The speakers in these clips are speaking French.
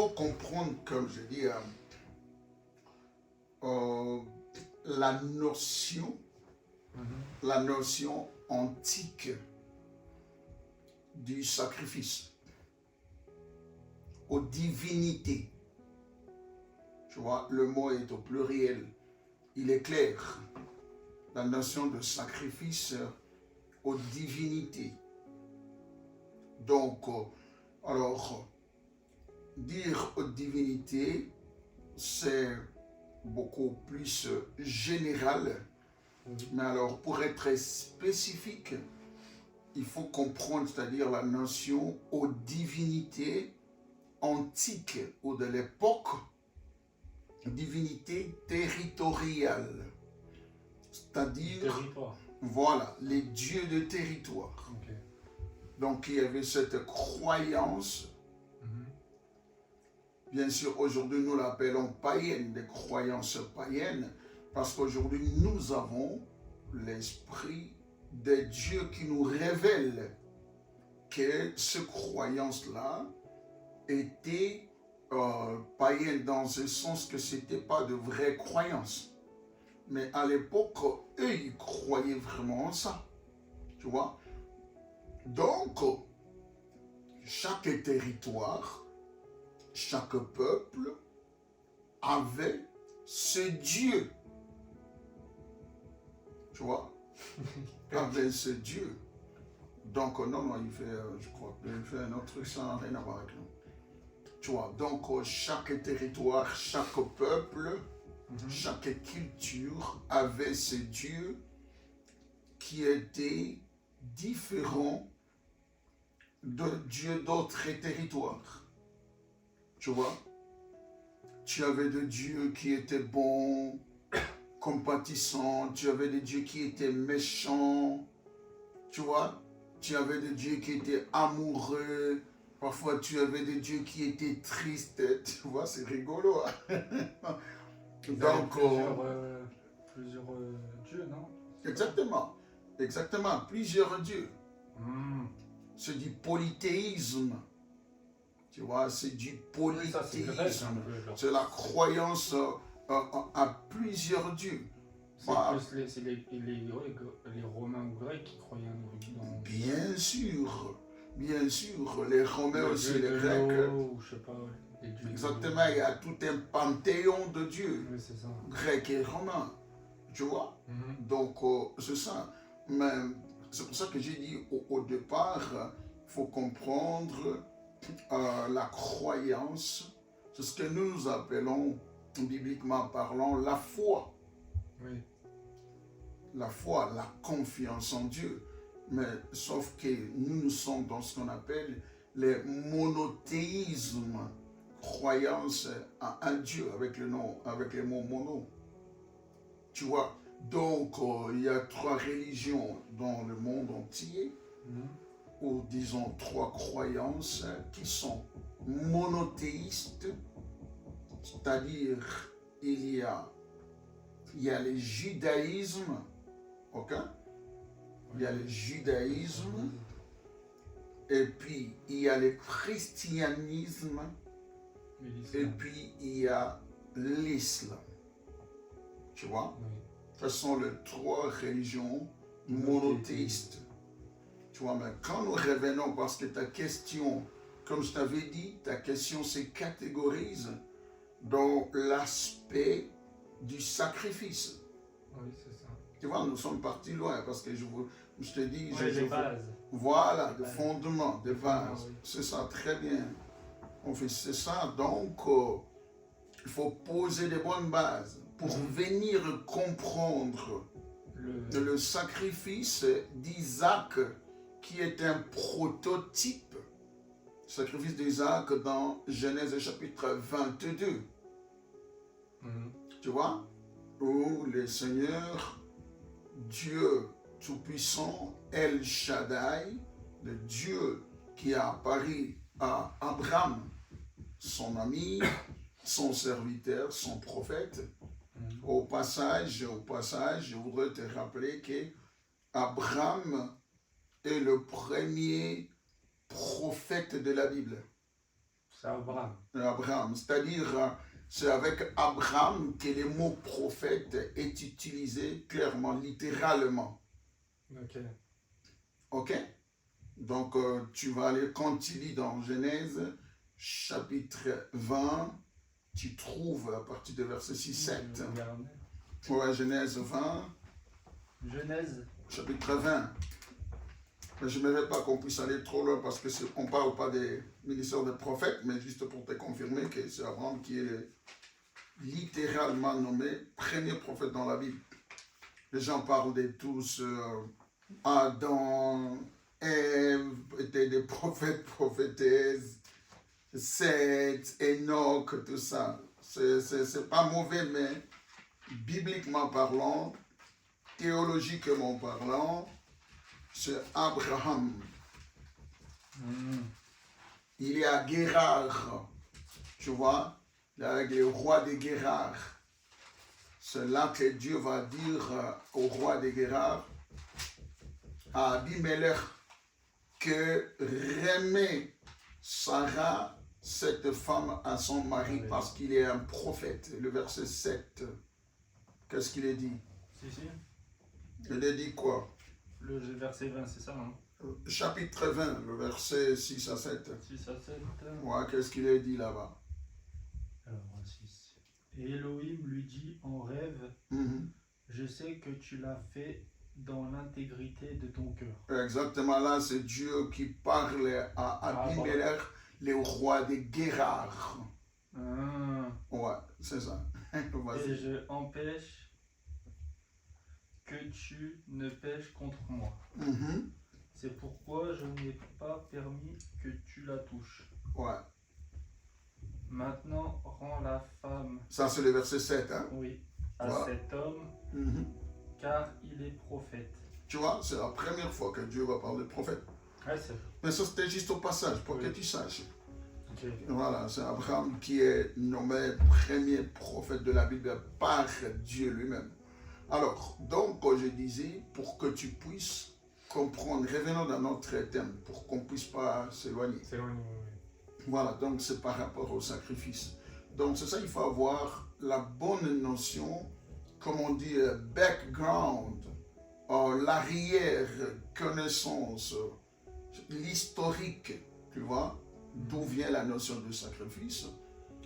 faut comprendre, comme je dis, la notion antique du sacrifice, aux divinités. Tu vois, le mot est au pluriel. Il est clair. La notion de sacrifice aux divinités. Donc, alors, dire aux divinités, c'est beaucoup plus général. Mais alors, pour être spécifique, il faut comprendre, c'est-à-dire la notion aux divinités antiques ou de l'époque, divinité territoriale. C'est-à-dire, voilà, les dieux de territoire. Okay. Donc, il y avait cette croyance. Bien sûr, aujourd'hui, nous l'appelons païenne, des croyances païennes, parce qu'aujourd'hui, nous avons l'esprit des dieux qui nous révèle que ces croyances-là étaient païennes dans le sens que ce n'était pas de vraies croyances. Mais à l'époque, eux, ils croyaient vraiment en ça. Tu vois? Donc, chaque territoire, chaque peuple avait ce Dieu. Tu vois? Avait ce Dieu. Donc, non, il fait, je crois, il fait un autre truc, ça n'a rien à voir avec nous. Tu vois? Donc, chaque territoire, chaque peuple, chaque culture avait ce Dieu qui était différent de Dieu d'autres territoires. Tu vois? Tu avais des dieux qui étaient bons, compatissants, tu avais des dieux qui étaient méchants, tu vois? Tu avais des dieux qui étaient amoureux, parfois tu avais des dieux qui étaient tristes, tu vois, c'est rigolo. Donc, plusieurs dieux, non? Exactement, plusieurs dieux. C'est du polythéisme. Tu vois, c'est du polythéisme. C'est la croyance à plusieurs dieux. C'est plus les Romains ou Grecs qui croyaient en... Bien sûr, les Romains aussi, les Grecs. Je sais pas, les dieux. Exactement, il y a tout un panthéon de dieux, grecs et romains. Tu vois? Donc, c'est ça. Mais c'est pour ça que j'ai dit au départ, il faut comprendre la croyance. C'est ce que nous appelons, bibliquement parlant, la foi. Oui. La foi, la confiance en Dieu. Mais sauf que nous sommes dans ce qu'on appelle les monothéismes, croyance à un Dieu avec le nom, avec les mots mono. Tu vois? Donc, il y a 3 religions dans le monde entier, ou disons 3 croyances qui sont monothéistes, c'est-à-dire il y a le judaïsme, ok? Il y a le judaïsme, et puis il y a le christianisme, et puis il y a l'islam. Tu vois? Ce sont les 3 religions monothéistes. Tu vois, mais quand nous revenons, parce que ta question, comme je t'avais dit, ta question se catégorise dans l'aspect du sacrifice. Oui, c'est ça. Tu vois, nous sommes partis loin, parce que je te dis... des bases. Voilà, des fondements, des bases. Oui. C'est ça, très bien. C'est ça, donc, il faut poser des bonnes bases pour venir comprendre le sacrifice d'Isaac, qui est un prototype. Le sacrifice d'Isaac dans Genèse chapitre 22. Tu vois? Où le Seigneur, Dieu Tout-Puissant, El Shaddai, le Dieu qui a apparu à Abraham, son ami, son serviteur, son prophète. Au passage, je voudrais te rappeler que Abraham est le premier prophète de la Bible. C'est Abraham. Abraham. C'est-à-dire, c'est avec Abraham que le mot prophète est utilisé clairement, littéralement. Ok. Ok? Donc, tu vas aller, quand tu lis dans Genèse, chapitre 20, tu trouves à partir de verset 6-7. Ouais, Genèse 20. Genèse. Chapitre 20. Mais je n'aimerais pas qu'on puisse aller trop loin parce qu'on ne parle pas des ministères des prophètes, mais juste pour te confirmer que c'est Abraham qui est littéralement nommé premier prophète dans la Bible. Les gens parlent de tous, Adam, Ève étaient des prophètes, prophétesses, Seth, Enoch, tout ça. C'est pas mauvais, mais bibliquement parlant, théologiquement parlant, c'est Abraham. Il est à Guérard, tu vois, avec le roi de Guérard. C'est là que Dieu va dire au roi de Guérard, à Abimelech, que remet Sarah, cette femme, à son mari parce qu'il est un prophète. Le verset 7, qu'est-ce qu'il est dit? Si. Il est dit quoi? Le verset 20, c'est ça, non? Chapitre 20, le verset 6 à 7. 6 à 7. Ouais, qu'est-ce qu'il est dit là-bas? Alors, 6. Et Elohim lui dit en rêve, je sais que tu l'as fait dans l'intégrité de ton cœur. Exactement, là, c'est Dieu qui parle à Abimelech, le roi de Guérard. Ouais, c'est ça. Et je empêche que tu ne pêches contre moi. C'est pourquoi je n'ai pas permis que tu la touches. Ouais. Maintenant, rends la femme. Ça, c'est le verset 7, hein? Oui, à cet homme, car il est prophète. Tu vois, c'est la première fois que Dieu va parler de prophète. Ouais, c'est... Mais ça, c'était juste au passage, pour que tu saches. Okay. Voilà, c'est Abraham qui est nommé premier prophète de la Bible par Dieu lui-même. Alors, donc, comme je disais, pour que tu puisses comprendre, revenons dans notre thème, pour qu'on ne puisse pas s'éloigner. Voilà, donc c'est par rapport au sacrifice. Donc, c'est ça, il faut avoir la bonne notion, comme on dit, background, l'arrière-connaissance, l'historique, tu vois, d'où vient la notion de sacrifice.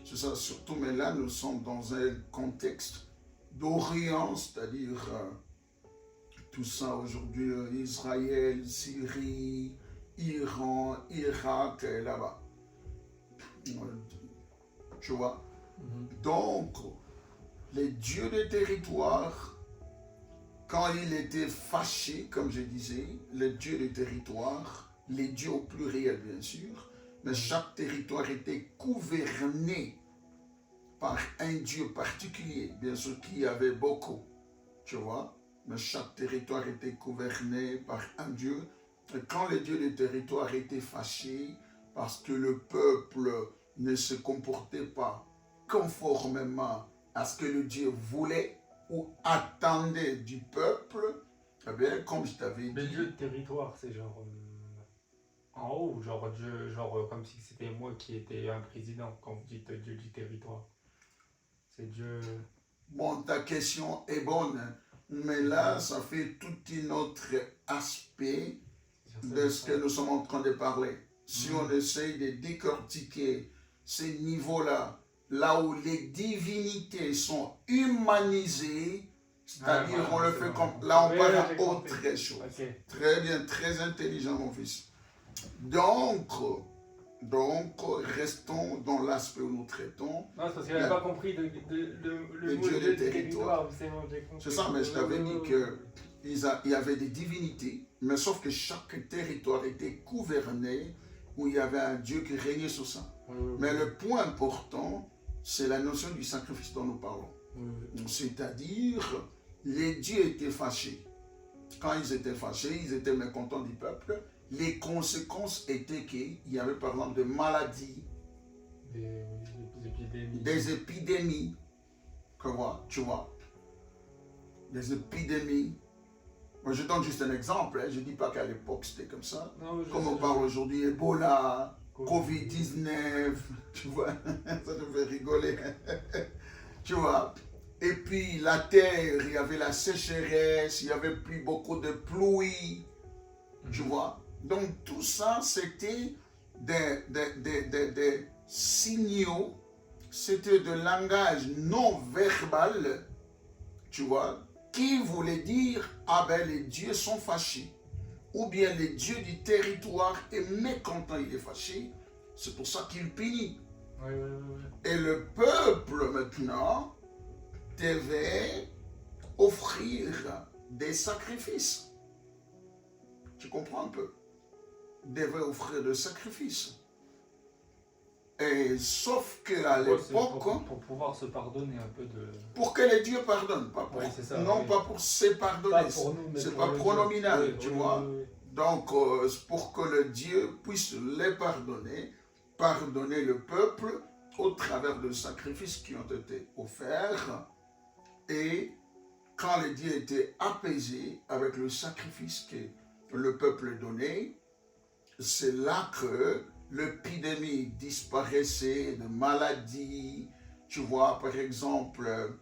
C'est ça, surtout, mais là, nous sommes dans un contexte d'Orient, c'est-à-dire tout ça aujourd'hui, Israël, Syrie, Iran, Irak, là-bas. Tu vois? Donc, les dieux des territoires, quand il était fâché, comme je disais, les dieux des territoires, les dieux au pluriel bien sûr, mais chaque territoire était gouverné par un dieu particulier, bien sûr qu'il y avait beaucoup, tu vois, mais chaque territoire était gouverné par un dieu. Et quand les dieux des territoires étaient fâchés, parce que le peuple ne se comportait pas conformément à ce que le Dieu voulait ou attendait du peuple, eh bien, comme je t'avais dit... Le Dieu de territoire, c'est genre en haut, genre Dieu, genre comme si c'était moi qui étais un président, quand vous dites Dieu du territoire. C'est Dieu... Bon, ta question est bonne, mais là, ça fait tout un autre aspect de ce que nous sommes en train de parler. Si on essaye de décortiquer ces niveaux-là, là où les divinités sont humanisées, c'est-à-dire on le fait comme... Là, on parle à autre chose. Okay. Très bien, très intelligent, mon fils. Donc restons dans l'aspect où nous traitons. Non, c'est parce qu'il n'avait pas compris le mot de territoire. C'est ça, mais je t'avais dit qu'il y avait des divinités, mais sauf que chaque territoire était gouverné où il y avait un Dieu qui régnait sur ça. Mais le point important, c'est la notion du sacrifice dont nous parlons. C'est-à-dire, les dieux étaient fâchés. Quand ils étaient fâchés, ils étaient mécontents du peuple. Les conséquences étaient qu'il y avait par exemple des maladies, des épidémies, tu vois, des épidémies. Moi, je donne juste un exemple, hein. Je ne dis pas qu'à l'époque c'était comme ça. Non, comme on parle aujourd'hui, Ebola, Covid-19, tu vois, ça te fait rigoler, tu vois. Et puis la terre, il y avait la sécheresse, il n'y avait plus beaucoup de pluie, tu vois. Donc tout ça, c'était des signaux, c'était de langage non verbal, tu vois, qui voulait dire, ah ben les dieux sont fâchés. Ou bien les dieux du territoire est mécontent, il est fâché. C'est pour ça qu'il punit. Oui. Et le peuple maintenant devait offrir des sacrifices. Tu comprends un peu? Devait offrir des sacrifices. Et sauf qu'à l'époque... Pour pouvoir se pardonner un peu de... Pour que les dieux pardonnent. Pas pour, ça, non, pas pour se pardonner. C'est pas pronominal, tu vois. Donc, pour que le Dieu puisse les pardonner, pardonner le peuple au travers de sacrifices qui ont été offerts. Et quand les dieux étaient apaisés avec le sacrifice que le peuple donnait, c'est là que l'épidémie disparaissait, de maladies, tu vois, par exemple,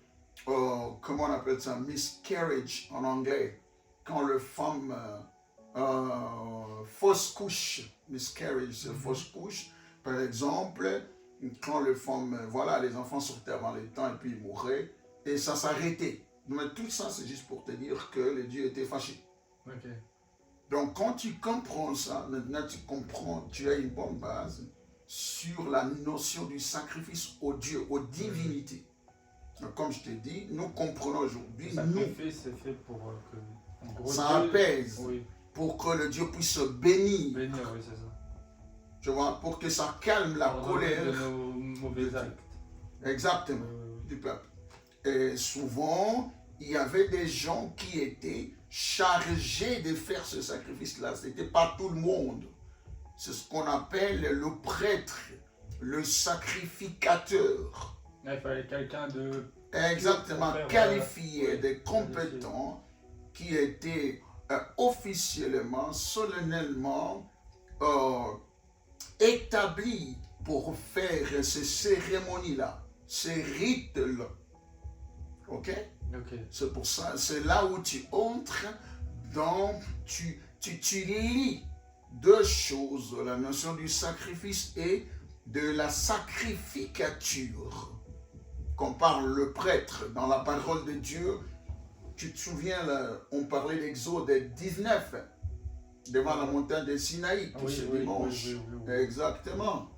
comment on appelle ça, miscarriage en anglais, quand les femmes fausse couche, miscarriage, c'est fausse couche, par exemple, quand les femmes, voilà, les enfants sortaient avant le temps et puis ils mouraient, et ça s'arrêtait. Mais tout ça, c'est juste pour te dire que les dieux étaient fâchés. Okay. Donc, quand tu comprends ça, maintenant tu comprends, tu as une bonne base sur la notion du sacrifice au Dieu, aux divinités. Donc, comme je t'ai dit, nous comprenons aujourd'hui, nous, c'est fait pour que en gros, ça Dieu, apaise, pour que le Dieu puisse se bénir. Bénir, oui, c'est ça. Tu vois, pour que ça calme la colère de nos mauvais actes. Exactement, du peuple. Et souvent, il y avait des gens qui étaient chargés de faire ce sacrifice-là. Ce n'était pas tout le monde. C'est ce qu'on appelle le prêtre, le sacrificateur. Il fallait quelqu'un de... Exactement, qualifié, de compétent, qui était officiellement, solennellement établi pour faire ces cérémonies-là, ces rites-là. Ok? C'est pour ça, c'est là où tu entres dans, tu lis deux choses, la notion du sacrifice et de la sacrificature. Quand parle le prêtre dans la parole de Dieu, tu te souviens, là, on parlait d'Exode 19, devant la montagne de Sinaï, ce dimanche. Exactement.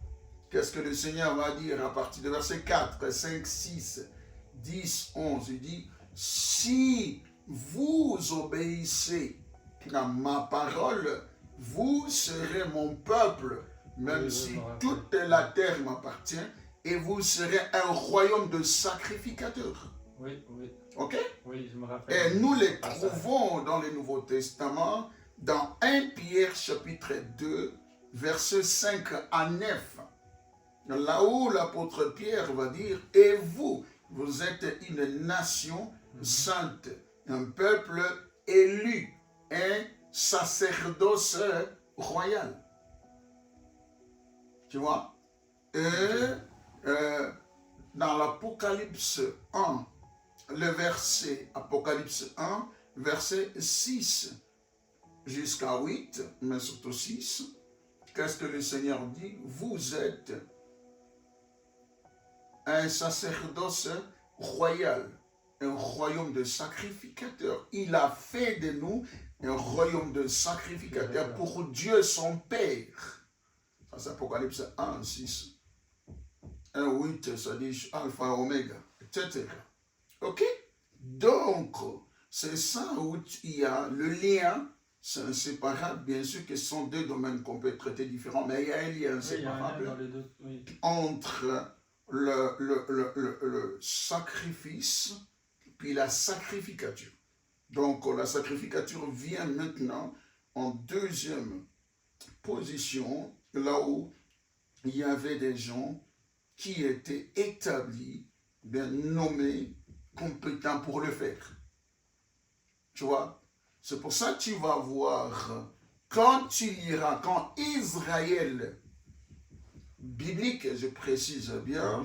Qu'est-ce que le Seigneur va dire à partir de verset 4, 5, 6, 10, 11, il dit, si vous obéissez à ma parole, vous serez mon peuple, même si toute la terre m'appartient, et vous serez un royaume de sacrificateurs. Oui. Ok? Oui, je me rappelle. Et nous les trouvons dans le Nouveau Testament, dans 1 Pierre chapitre 2, versets 5 à 9. Là où l'apôtre Pierre va dire, et vous, vous êtes une nation sainte, un peuple élu, un sacerdoce royal. Tu vois? Et dans l'Apocalypse 1, le verset, Apocalypse 1, verset 6 jusqu'à 8, mais surtout 6, qu'est-ce que le Seigneur dit? Vous êtes un sacerdoce royal, un royaume de sacrificateurs. Il a fait de nous un royaume de sacrificateurs pour Dieu son Père. Ça c'est Apocalypse 1, 6. 1, 8, ça dit Alpha, Oméga, etc. Ok? Donc, c'est ça où il y a le lien, c'est inséparable, bien sûr que ce sont deux domaines qu'on peut traiter différents, mais il y a un lien inséparable entre le sacrifice puis la sacrificature. Donc, la sacrificature vient maintenant en deuxième position, là où il y avait des gens qui étaient établis, bien nommés, compétents pour le faire. Tu vois? C'est pour ça que tu vas voir, quand tu liras, quand Israël biblique, je précise bien,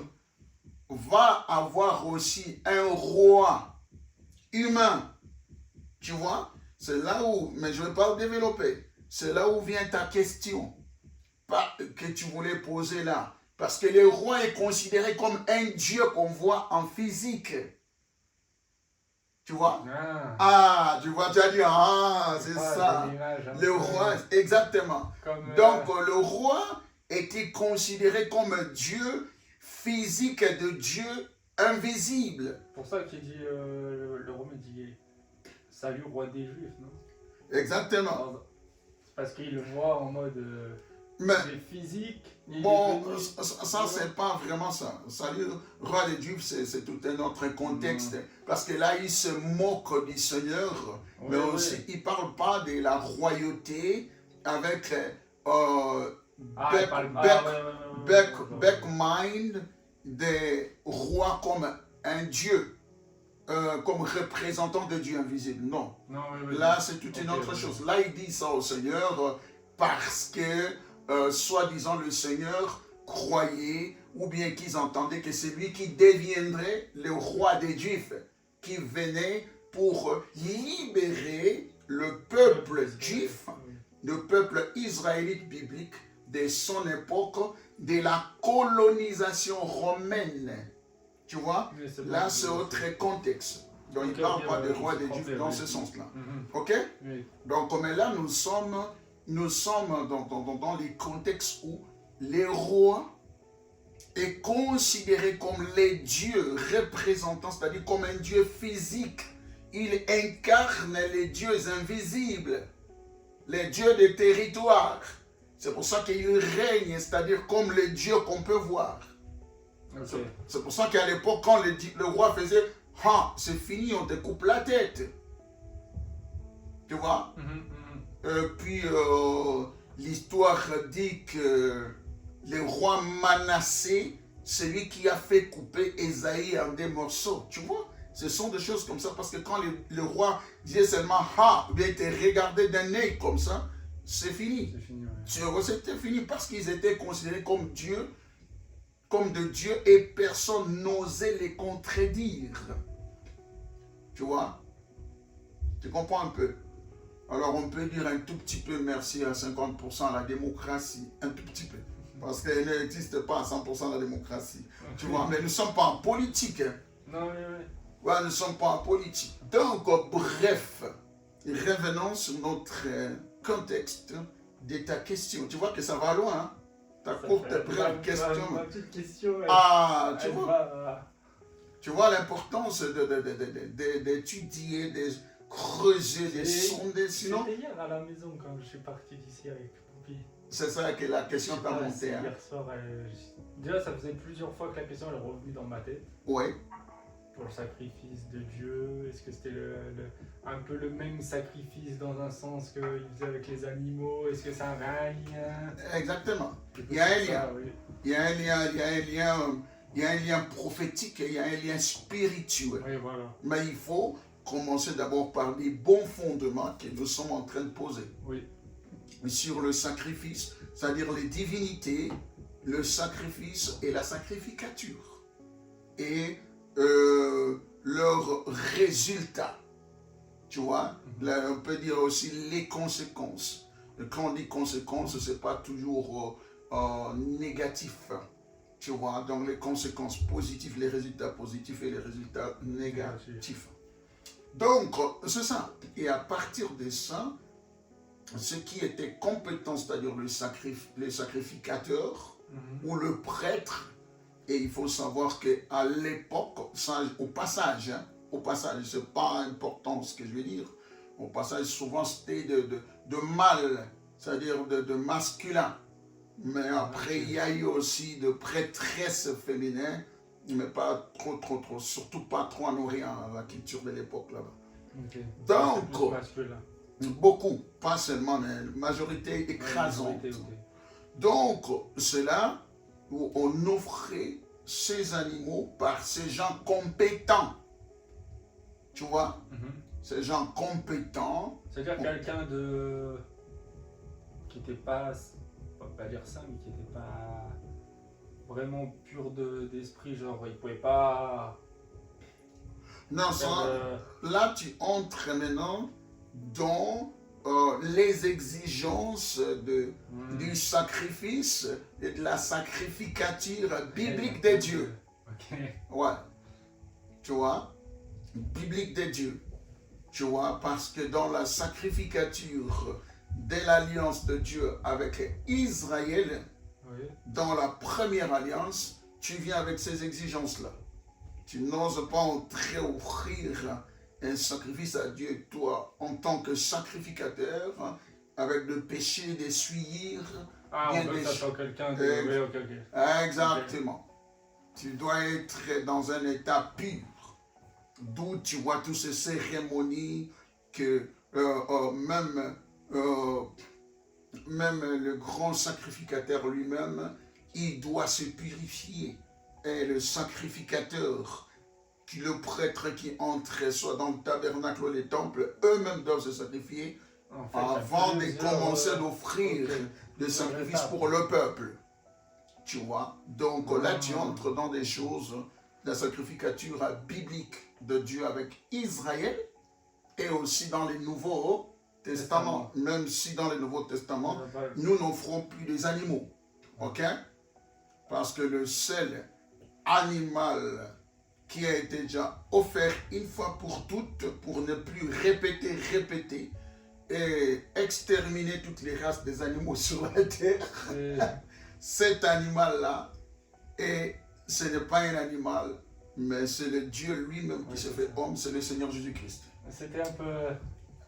va avoir aussi un roi humain. Tu vois? C'est là où, mais je ne vais pas le développer, c'est là où vient ta question que tu voulais poser là. Parce que le roi est considéré comme un dieu qu'on voit en physique. Tu vois? Tu vois, tu as dit, c'est ça. Le roi, exactement. Donc, le roi était considéré comme un dieu physique de Dieu invisible. C'est pour ça qu'il dit, le roi me dit, salut roi des Juifs, non? Exactement. Parce qu'il le voit en mode physique. Bon, ça c'est pas vraiment ça. Salut, roi des Juifs, c'est tout un autre contexte. Parce que là, il se moque du Seigneur, mais aussi, il parle pas de la royauté avec back-mind des rois comme un Dieu, comme représentant de Dieu invisible. Non. Là, c'est toute une autre chose. Là, il dit ça au Seigneur parce que, soi-disant, le Seigneur croyait, ou bien qu'ils entendaient que c'est lui qui deviendrait le roi des Juifs, qui venait pour libérer le peuple juif, le peuple israélite biblique de son époque, de la colonisation romaine. Tu vois? Là, c'est autre contexte. Donc, il ne parle pas de roi des Juifs dans ce sens-là. Ok? Donc, mais là, nous sommes dans les contextes où les rois est considéré comme les dieux représentants, c'est-à-dire comme un dieu physique. Il incarne les dieux invisibles, les dieux des territoires. C'est pour ça qu'il règne, c'est-à-dire comme les dieux qu'on peut voir. C'est pour ça qu'à l'époque, quand le roi faisait « Ah, c'est fini, on te coupe la tête ». Tu vois? Puis l'histoire dit que le roi Manassé, celui qui a fait couper Ésaïe en des morceaux. Tu vois? Ce sont des choses comme ça, parce que quand le roi disait seulement « Ah », ou bien il te regardait d'un œil comme ça, c'est fini. C'était fini parce qu'ils étaient considérés comme Dieu, comme de Dieu, et personne n'osait les contredire. Tu vois? Tu comprends un peu? Alors on peut dire un tout petit peu merci à 50% à la démocratie, un tout petit peu. Parce qu'elle n'existe pas à 100% la démocratie. Tu vois, mais nous ne sommes pas en politique. Hein. Non, Ouais, nous ne sommes pas en politique. Donc, bref, revenons sur notre contexte de ta question. Tu vois que ça va loin, hein? Ta courte brève question. Ma petite question. Tu vois? Tu vois l'importance d'étudier, de creuser, de sonder. Sinon, c'était hier à la maison quand je suis parti d'ici avec Poupie. C'est ça que la question t'a monté. Hein. Hier soir, déjà ça faisait plusieurs fois que la question est revenue dans ma tête. Oui. Pour le sacrifice de Dieu, est-ce que c'était un peu le même sacrifice dans un sens qu'il faisait avec les animaux? Est-ce que ça avait un lien? Exactement. Il y a un lien. Il y a un lien, il y a un lien, il y a un lien prophétique, il y a un lien spirituel. Oui, voilà. Mais il faut commencer d'abord par les bons fondements que nous sommes en train de poser. Oui. Sur le sacrifice, c'est-à-dire les divinités, le sacrifice et la sacrificature. Et leurs résultats. Tu vois, là, on peut dire aussi les conséquences. Et quand on dit conséquences, ce n'est pas toujours négatif. Tu vois, donc les conséquences positives, les résultats positifs et les résultats négatifs. Donc, c'est ça. Et à partir de ça, ce qui était compétent, c'est-à-dire le sacrificateur ou le prêtre, et il faut savoir qu'à l'époque, au passage, c'est pas important ce que je veux dire, au passage, souvent c'était de mâle, c'est-à-dire de masculin. Mais après, il y a eu aussi de prêtresses féminines, mais pas trop, surtout pas trop en Orient, la culture de l'époque là-bas. Okay. Donc, beaucoup, pas seulement, mais majorité écrasante. Donc, c'est là où on offrait ces animaux par ces gens compétents. Tu vois? Ces gens compétents. C'est-à-dire quelqu'un qui n'était pas dire ça, mais qui n'était pas vraiment pur d'esprit, genre il pouvait pas Non, faire ça, là, tu entres maintenant dans les exigences du sacrifice et de la sacrificature biblique de Dieu. Ok. Ouais, tu vois, biblique de Dieu. Tu vois, parce que dans la sacrificature de l'alliance de Dieu avec Israël, Oui. dans la première alliance, tu viens avec ces exigences-là. Tu n'oses pas entrer offrir un sacrifice à Dieu, toi, en tant que sacrificateur, avec le péché d'essuyer. Ah, on veut que ça soit quelqu'un de... Oui, ok. Exactement. Tu dois être dans un état pur. D'où tu vois toutes ces cérémonies que même le grand sacrificateur lui-même, il doit se purifier. Et le sacrificateur, le prêtre qui entre soit dans le tabernacle ou les temples, eux-mêmes doivent se sacrifier en fait, avant de commencer d'offrir des sacrifices pour le peuple. Tu vois? Donc là, tu entres dans des choses de la sacrificature biblique de Dieu avec Israël et aussi dans les Nouveaux Testaments. Même si dans les Nouveaux Testaments, nous n'offrons plus des animaux. Ok? Parce que le seul animal qui a été déjà offert une fois pour toutes, pour ne plus répéter et exterminer toutes les races des animaux sur la terre. Cet animal-là, et ce n'est pas un animal, mais c'est le Dieu lui-même qui se fait homme, c'est le Seigneur Jésus-Christ. C'était un peu...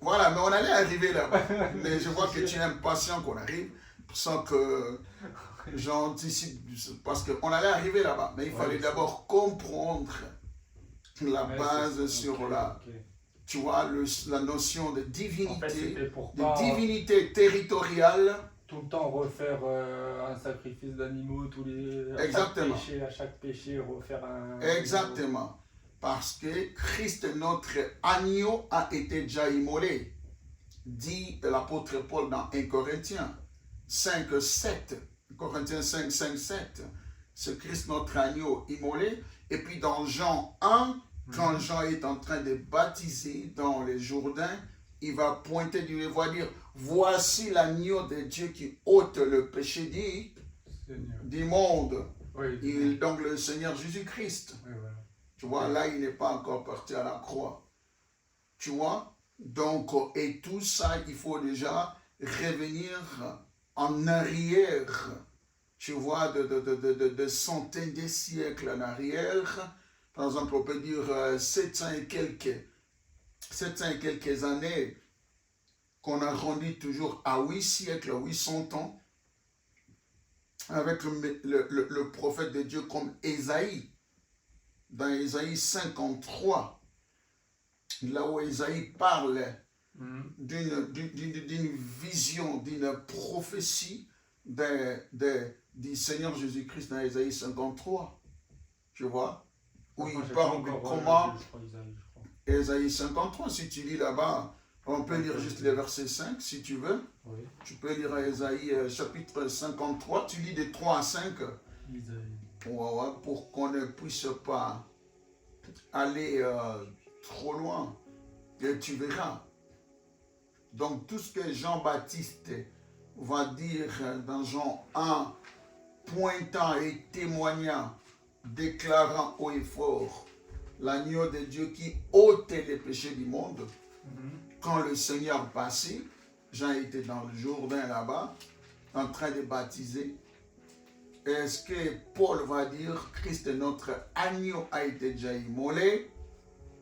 Voilà, mais on allait arriver là-bas. Mais je vois que tu es impatient qu'on arrive, sans que j'anticipe, parce qu'on allait arriver là-bas. Mais il fallait d'abord comprendre la base sur la... Tu vois, la notion de divinité, en fait, de divinité territoriale. Tout le temps refaire un sacrifice d'animaux, Exactement. À chaque péché, refaire un... Exactement. Parce que Christ, notre agneau, a été déjà immolé. Dit l'apôtre Paul dans 1 Corinthiens 5, 7. Corinthiens 5, 5, 7. C'est Christ, notre agneau, immolé. Et puis dans Jean 1, quand Jean est en train de baptiser dans les Jourdains, il va pointer du doigt, il va dire, voici l'agneau de Dieu qui ôte le péché du monde. Oui, donc le Seigneur Jésus-Christ. Oui, voilà. Tu vois, là, il n'est pas encore parti à la croix. Tu vois? Donc, et tout ça, il faut déjà revenir en arrière. Tu vois, de centaines de siècles en arrière. Par exemple, on peut dire 700 et quelques années qu'on arrondit toujours à 8 siècles, 800 ans, avec le prophète de Dieu comme Ésaïe. Dans Ésaïe 53, là où Ésaïe parle d'une vision, d'une prophétie du Seigneur Jésus-Christ dans Ésaïe 53. Tu vois? Où il parle de comment... Ésaïe 53, si tu lis là-bas, on peut lire juste les versets 5 si tu veux. Oui. Tu peux lire Ésaïe chapitre 53, tu lis des 3 à 5. Pour qu'on ne puisse pas aller trop loin. Et tu verras. Donc tout ce que Jean-Baptiste va dire dans Jean 1, pointant et témoignant, déclarant haut et fort l'agneau de Dieu qui ôtait les péchés du monde. Quand le Seigneur passait, Jean était dans le Jourdain là-bas, en train de baptiser. Est-ce que Paul va dire Christ, notre agneau, a été déjà immolé?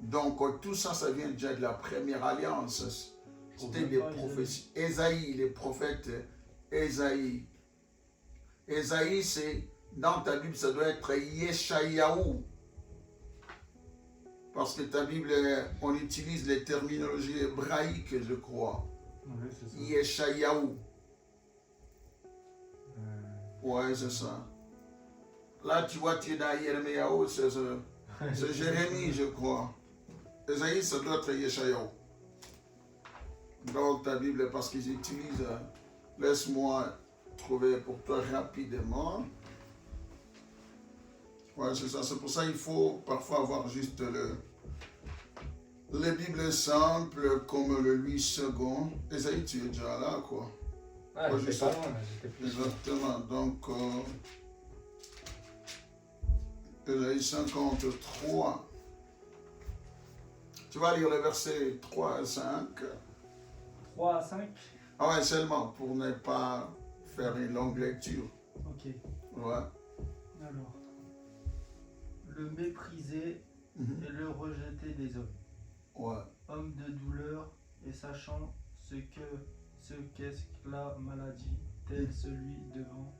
Donc tout ça, ça vient déjà de la première alliance. C'était des prophéties. Ésaïe, les prophètes Ésaïe. Ésaïe, c'est, dans ta Bible, ça doit être Yeshayahu. Parce que ta Bible, on utilise les terminologies hébraïques, je crois. Oui, c'est ça. Yeshayahu. Ouais, c'est ça. Là, tu vois, tu es dans Yeremiyahu, c'est Jérémie, je crois. Ésaïe, ça doit être Yeshayahu. Dans ta Bible, parce qu'ils utilisent, laisse-moi trouver pour toi rapidement. Ouais, c'est ça. C'est pour ça qu'il faut parfois avoir juste les Bibles simples comme le Louis II. Esaïe, tu es déjà là, quoi. Ah, Ouais, j'étais pas loin, là, j'étais plus loin. Exactement. Donc, Esaïe 53. Tu vas lire les versets 3 à 5. 3 à 5. Ah ouais, seulement pour ne pas faire une longue lecture. Ok. Ouais. Alors. Le mépriser et le rejeter des hommes. Ouais. Homme de douleur et sachant ce qu'est la maladie, tel celui devant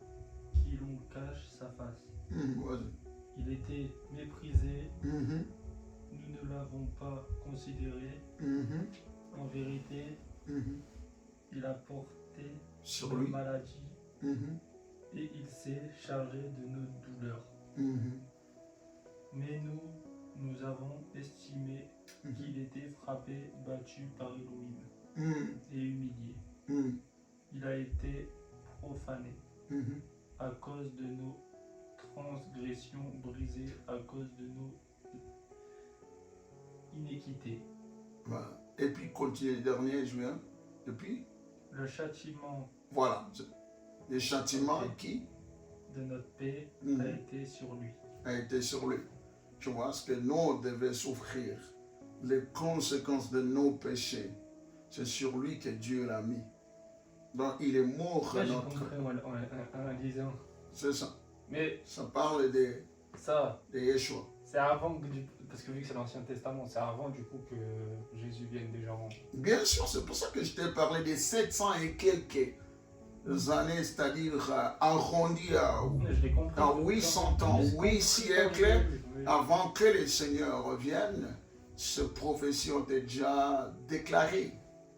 qui l'on cache sa face. Vas-y. Il était méprisé, nous ne l'avons pas considéré. En vérité, il a porté sur nos lui maladies et il s'est chargé de nos douleurs. Mais nous avons estimé qu'il était frappé, battu par Elohim et humilié. Il a été profané à cause de nos transgressions, brisé à cause de nos iniquités. Voilà. Et puis, continue le dernier, juin. Et puis, le châtiment. Voilà. Le châtiment qui de notre paix a été sur lui. A été sur lui. Tu vois, ce que nous devons souffrir, les conséquences de nos péchés, c'est sur lui que Dieu l'a mis. Donc, il est mort à notre... J'ai compris en lisant. C'est ça. Mais ça parle de Yeshua. C'est avant que parce que vu que c'est l'Ancien Testament, c'est avant du coup que Jésus vienne déjà en... Bien sûr, c'est pour ça que je t'ai parlé des 700 et quelques années, c'est-à-dire arrondi à 800 ans, 8 siècles, avant que le Seigneur revienne. Ces prophéties ont été déjà déclarées,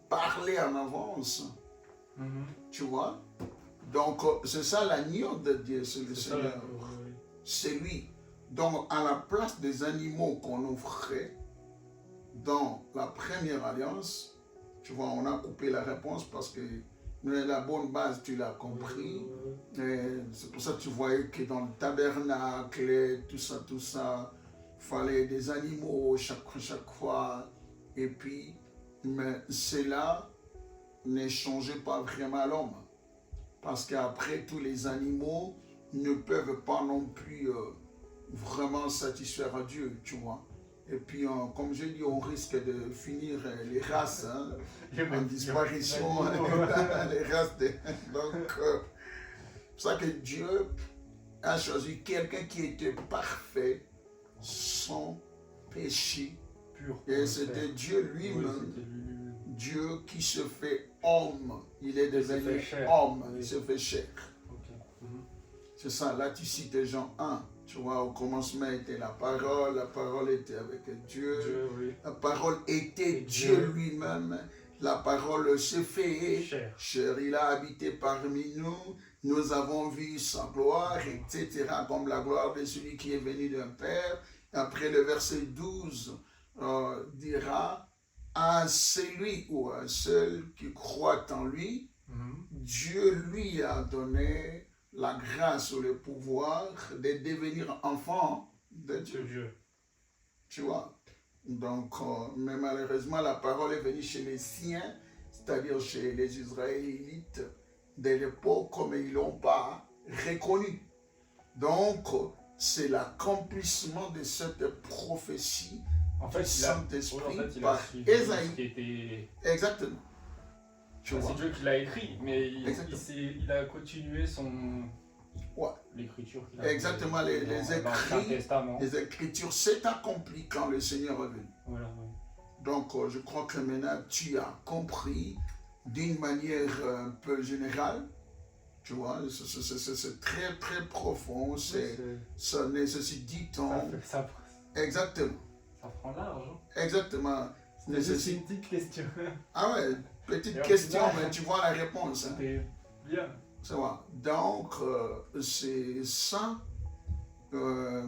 parlées en avance. Tu vois? Donc, c'est ça l'agneau de Dieu, c'est le Seigneur. C'est lui. Donc, à la place des animaux qu'on offrait dans la première alliance, tu vois, on a coupé la réponse parce que la bonne base, tu l'as compris. C'est pour ça que tu voyais que dans le tabernacle, tout ça, il fallait des animaux chaque fois. Et puis, mais cela ne changeait pas vraiment l'homme. Parce qu'après, tous les animaux ne peuvent pas non plus vraiment satisfaire à Dieu, tu vois. Et puis, comme je dis, on risque de finir les races en disparition, les races. Donc, c'est pour ça que Dieu a choisi quelqu'un qui était parfait, sans péché. Pur. Et c'était Dieu lui-même, Dieu qui se fait homme. Il est devenu homme, il se fait chair. C'est ça, là tu cites Jean 1. Tu vois, au commencement était la parole était avec Dieu, la parole était Dieu lui-même, la parole s'est fait chair, il a habité parmi nous, nous avons vu sa gloire, etc., comme la gloire de celui qui est venu d'un Père. Après le verset 12 dira, à celui ou à seul qui croit en lui, Dieu lui a donné la grâce ou le pouvoir de devenir enfant de Dieu. Tu vois? Donc, mais malheureusement, la parole est venue chez les siens, c'est-à-dire chez les Israélites de l'époque, mais ils ne l'ont pas reconnu. Donc, c'est l'accomplissement de cette prophétie du Saint-Esprit par Esaïe. Exactement. C'est Dieu qui l'a écrit, mais il a continué l'écriture qu'il a exactement, les écritures s'est accompli quand le Seigneur est venu. Voilà, Donc, je crois que maintenant tu as compris d'une manière un peu générale. Tu vois, c'est très très profond, ça nécessite du temps. Exactement. Ça prend large. Exactement. C'est une petite question. Ah ouais, petite question, mais tu vois la réponse. C'était bien. Ça va. Donc, c'est ça, le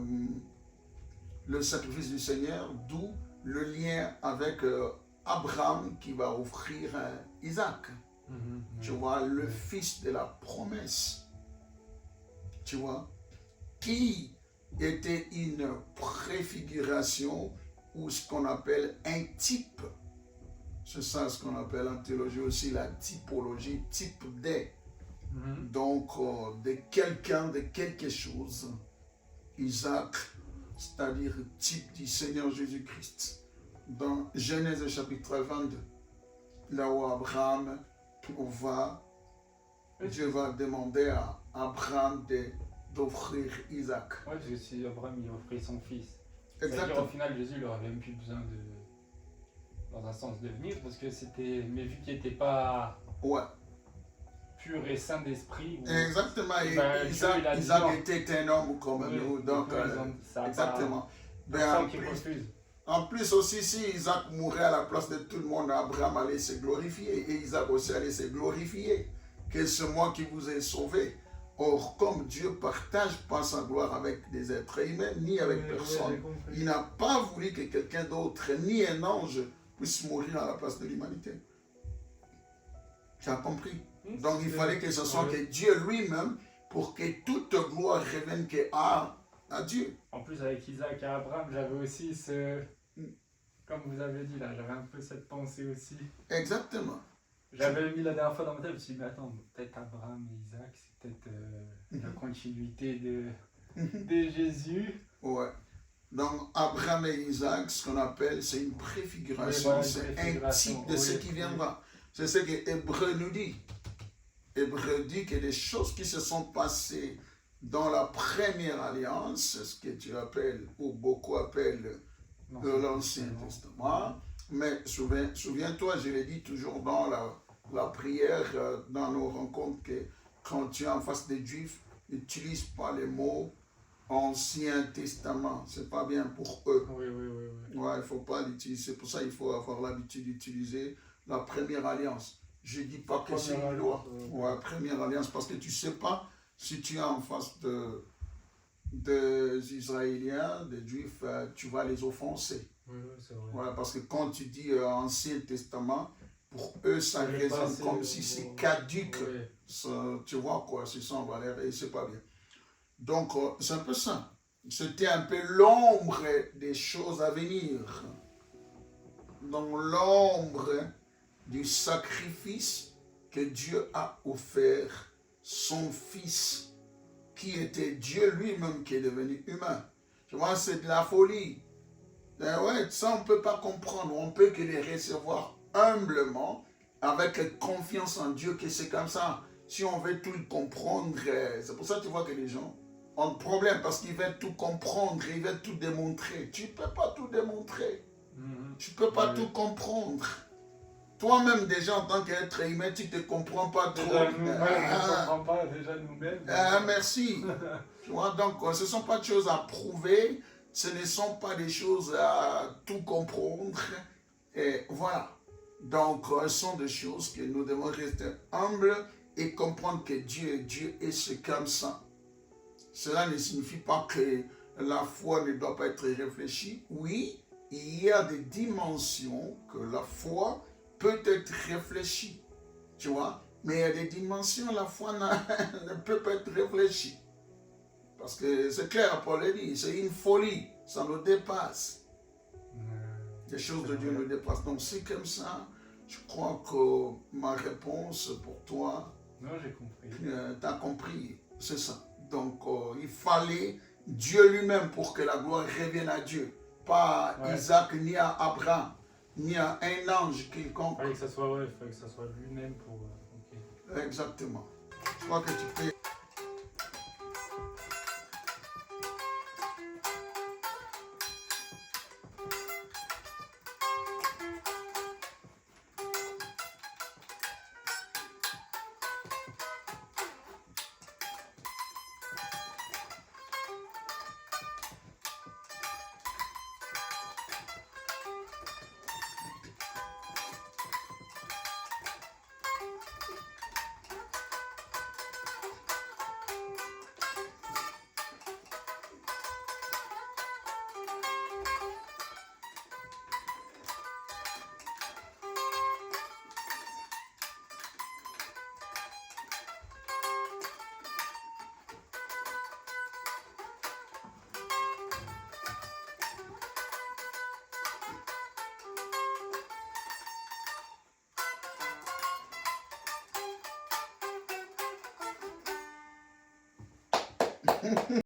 sacrifice du Seigneur, d'où le lien avec Abraham qui va offrir Isaac. Tu vois, le fils de la promesse. Tu vois, qui était une préfiguration ou ce qu'on appelle un type. C'est ça ce qu'on appelle en théologie aussi la typologie, type des. Donc, de quelqu'un, de quelque chose. Isaac, c'est-à-dire type du Seigneur Jésus-Christ. Dans Genèse chapitre 22, là où Abraham Dieu va demander à Abraham d'offrir Isaac. Oui, parce que si Abraham il offrait son fils. Exactement. Au final, Jésus il n'aurait même plus besoin dans un sens de venir, parce que c'était, mais vu qu'il n'était pas pur et saint d'esprit. Exactement, Isaac était un homme comme nous, donc exactement. En plus aussi, si Isaac mourait à la place de tout le monde, Abraham allait se glorifier et Isaac aussi allait se glorifier, que c'est moi qui vous ai sauvé. Or, comme Dieu ne partage pas sa gloire avec des êtres humains, ni avec personne, il n'a pas voulu que quelqu'un d'autre, ni un ange, puisse mourir à la place de l'humanité. Tu as compris? Donc, il fallait que ce soit que Dieu lui-même, pour que toute gloire revienne à Dieu. En plus, avec Isaac et Abraham, j'avais aussi comme vous avez dit là, j'avais un peu cette pensée aussi. Exactement. J'avais mis la dernière fois dans ma tête, je me suis dit, mais attends, peut-être Abraham et Isaac, c'est peut-être la continuité de Jésus. Ouais. Donc, Abraham et Isaac, ce qu'on appelle, c'est une préfiguration, c'est un type de ce qui viendra. C'est ce que Hébreu nous dit. Hébreu dit que les choses qui se sont passées dans la première alliance, ce que tu appelles, ou beaucoup appellent l'Ancien Testament, mais souviens-toi, je l'ai dit toujours dans la prière, dans nos rencontres, que quand tu es en face des Juifs, n'utilise pas les mots Ancien Testament, c'est pas bien pour eux. Oui. Ouais, il ne faut pas l'utiliser, pour ça il faut avoir l'habitude d'utiliser la première alliance. Je ne dis pas que c'est une loi. Ouais, première alliance, parce que tu ne sais pas si tu es en face des Israéliens, des Juifs, tu vas les offenser. Oui, c'est vrai. Voilà, parce que quand tu dis Ancien Testament, pour eux, ça résonne comme si c'est caduque. Tu vois quoi, c'est sans valeur et c'est pas bien. Donc, c'est un peu ça. C'était un peu l'ombre des choses à venir. Donc, l'ombre du sacrifice que Dieu a offert, son Fils, qui était Dieu lui-même, qui est devenu humain. Tu vois, c'est de la folie. Ouais, ça, on ne peut pas comprendre. On peut que les recevoir humblement, avec confiance en Dieu, que c'est comme ça. Si on veut tout comprendre, c'est pour ça que tu vois que les gens ont un problème, parce qu'ils veulent tout comprendre, ils veulent tout démontrer. Tu ne peux pas tout démontrer. Tu ne peux pas tout comprendre. Toi-même, déjà, en tant qu'être humain, tu ne te comprends pas trop. Déjà nous-mêmes, on ne comprend pas déjà nous-mêmes. Merci. Tu vois, donc, ce ne sont pas des choses à prouver, ce ne sont pas des choses à tout comprendre. Et voilà. Donc, ce sont des choses que nous devons rester humbles et comprendre que Dieu est Dieu et c'est comme ça. Cela ne signifie pas que la foi ne doit pas être réfléchie. Oui, il y a des dimensions que la foi peut être réfléchie, tu vois, mais il y a des dimensions, la foi ne peut pas être réfléchie. Parce que c'est clair, Paul l'a dit, c'est une folie, ça nous dépasse. Les choses de Dieu nous dépassent. Donc c'est comme ça, je crois que ma réponse pour toi, non, j'ai compris. Tu as compris, c'est ça. Donc il fallait Dieu lui-même pour que la gloire revienne à Dieu, pas à Isaac ni à Abraham. Ni à un ange quelconque. Il fallait que ça soit lui-même pour... Okay. Exactement. Je crois que tu peux...